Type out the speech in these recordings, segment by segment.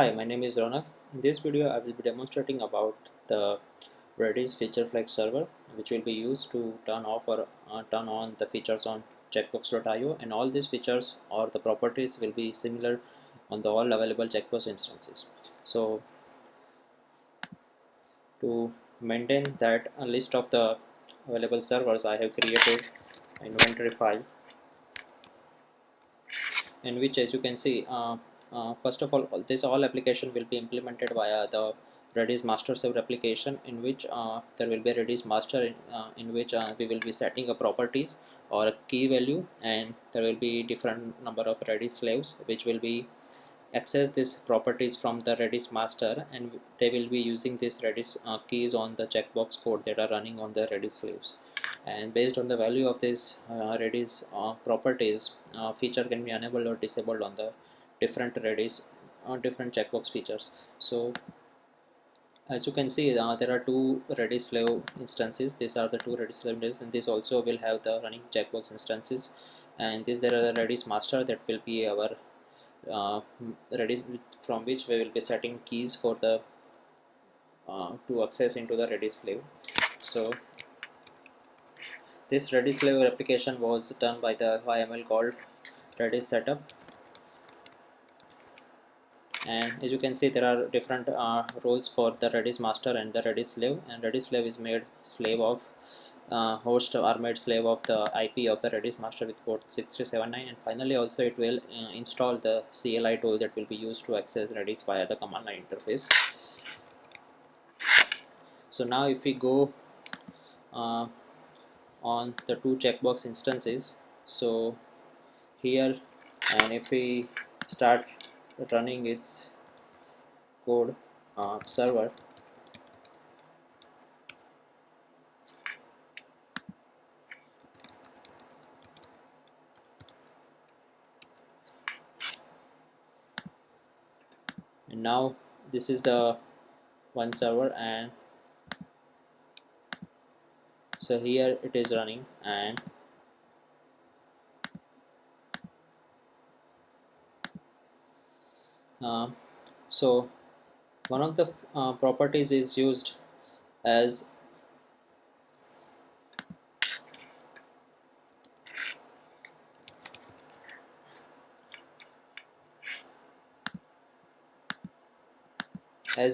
Hi, my name is Ronak. In this video, I will be demonstrating about the redis feature flag server, which will be used to turn off or turn on the features on checkbox.io, and all these features or the properties will be similar on the all available checkbox instances. So, to maintain that a list of the available servers, I have created inventory file in which, as you can see, first of all this all application will be implemented via the redis master server application, in which there will be a redis master in which we will be setting a properties or a key value, and there will be different number of redis slaves which will be access these properties from the redis master, and they will be using this redis keys on the checkbox code that are running on the redis slaves. And based on the value of this redis properties, feature can be enabled or disabled on the different redis on different checkbox features. So as you can see, there are two redis slave instances. These are the two redis slave instances, and this also will have the running checkbox instances. And this there are the redis master that will be our redis, from which we will be setting keys for the to access into the redis slave. So this redis slave application was done by the YML called redis setup, and as you can see, there are different roles for the redis master and the redis slave. And redis slave is made slave of host are made slave of the IP of the redis master with port 6379, and finally also it will install the CLI tool that will be used to access redis via the command line interface. So now if we go uh, on the two checkbox instances, so here, and if we start running its code server, and now this is the one server, and so here it is running. And so one of the properties is used as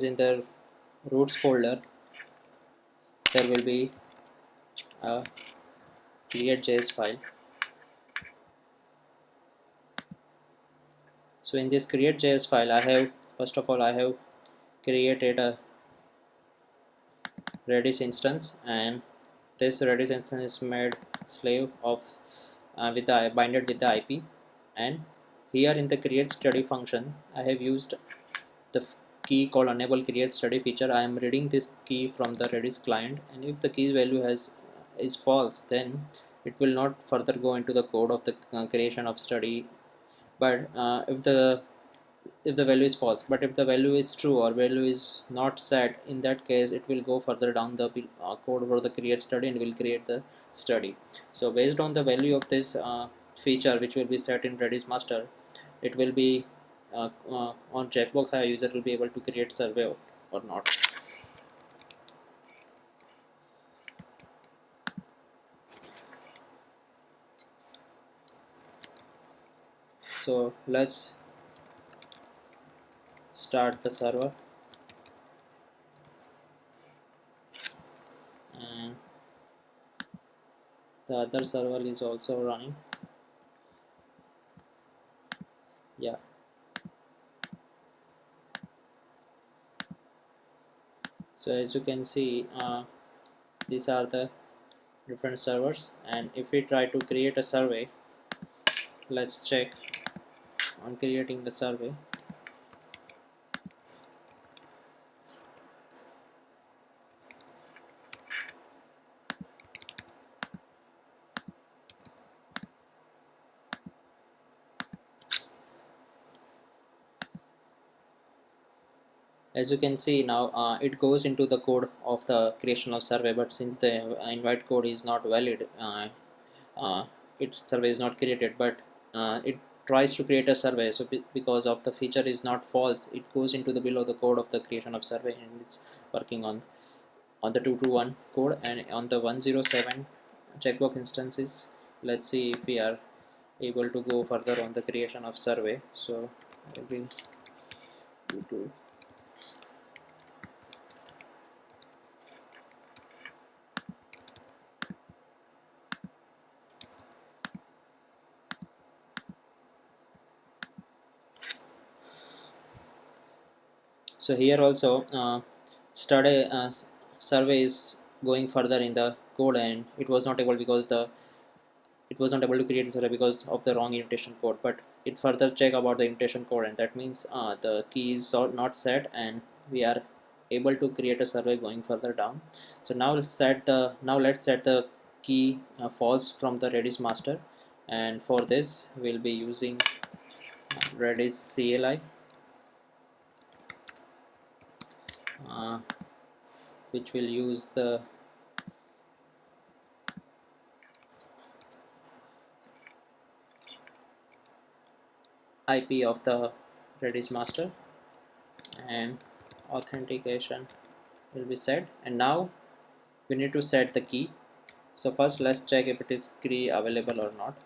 in the roots folder there will be a create.js file. So in this create.js file, I have first of all I have created a redis instance, and this redis instance is made slave of with the binded with the IP. And here in the create study function, I have used the key called enable create study feature. I am reading this key from the redis client, and if the key value is false, then it will not further go into the code of the creation of study. But if the value is false, but if the value is true or value is not set, in that case it will go further down the code for the create study and will create the study. So based on the value of this feature which will be set in redis master, it will be on checkbox how user will be able to create survey or not. So let's start the server, and the other server is also running. Yeah, so as you can see, these are the different servers, and if we try to create a survey, let's check on creating the survey. As you can see now, it goes into the code of the creation of survey, but since the invite code is not valid, uh, it survey is not created. But it tries to create a survey. So because of the feature is not false, it goes into the below the code of the creation of survey, and it's working on the 221 code. And on the 107 checkbox instances, let's see if we are able to go further on the creation of survey. So I will do to so here also study survey is going further in the code, and it was not able to create this error because of the wrong indentation code. But it further check about the indentation code, and that means the key is not set, and we are able to create a survey going further down. So let's set the key false from the redis master, and for this we'll be using redis CLI, uh, which will use the IP of the redis master, and authentication will be set. And now we need to set the key. So first let's check if it is key available or not.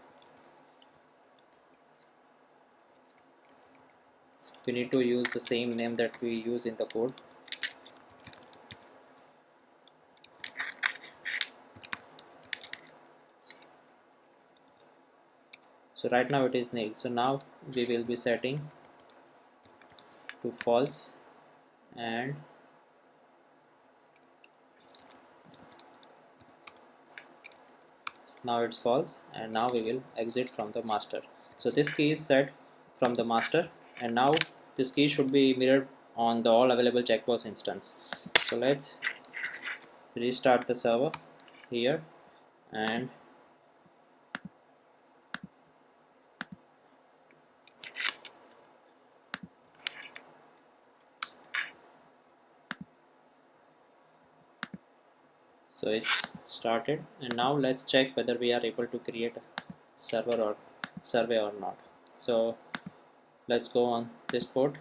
We need to use the same name that we use in the code. So right now it is nil. So now we will be setting to false, and now it's false, and now we will exit from the master. So this key is set from the master, and now this key should be mirrored on the all available checkbox instance. So let's restart the server here, and so it's started. And now let's check whether we are able to create a server or survey or not. So let's go on this port.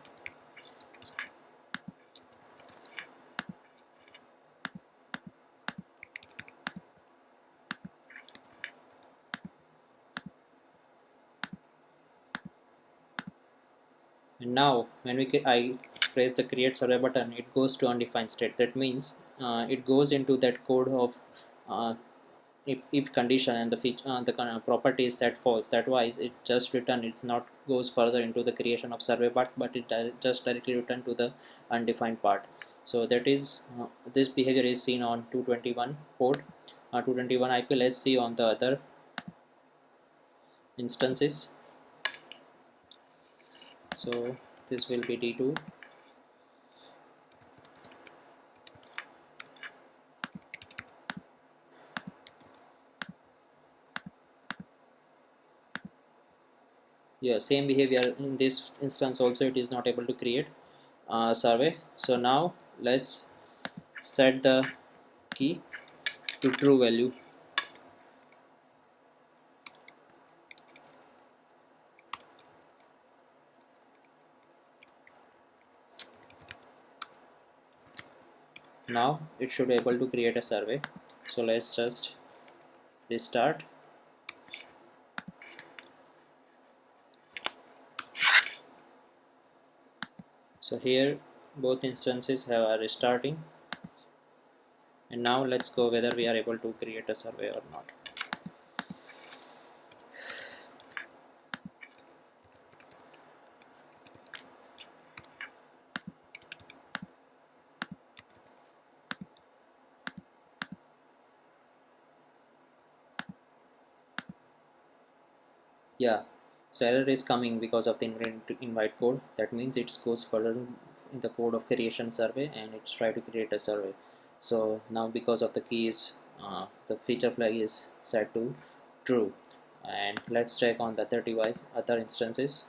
And now when I press the create survey button, it goes to undefined state. That means it goes into that code of uh, if condition, and the property is set false. That wise it just return, it's not goes further into the creation of survey, but it just directly return to the undefined part. So that is this behavior is seen on 221 port, 221 IP. Let's see on the other instances. So this will be D2. Yeah, same behavior in this instance also, it is not able to create survey. So now let's set the key to true value. Now it should be able to create a survey. So let's just restart. So here both instances are restarting, and now let's go whether we are able to create a survey or not. Yeah, so error is coming because of the invite code. That means it goes further in the code of creation survey, and it's try to create a survey. So now because of the keys, the feature flag is set to true. And let's check on the other device, other instances.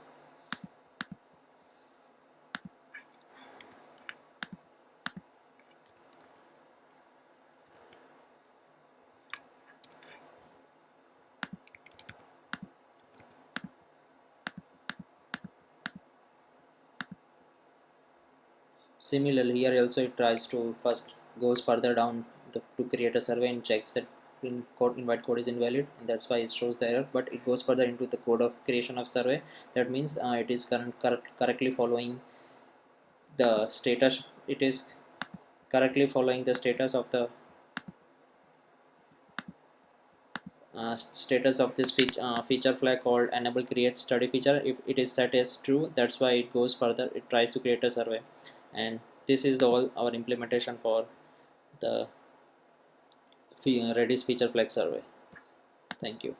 Similarly, here also it tries to first goes further down to create a survey and checks that invite code is invalid, and that's why it shows the error. But it goes further into the code of creation of survey. That means it is correctly following the status. It is correctly following the status of this feature flag called enable create study feature. If it is set as true, that's why it goes further. It tries to create a survey, and this is the all our implementation for the Redis feature flag survey. Thank you.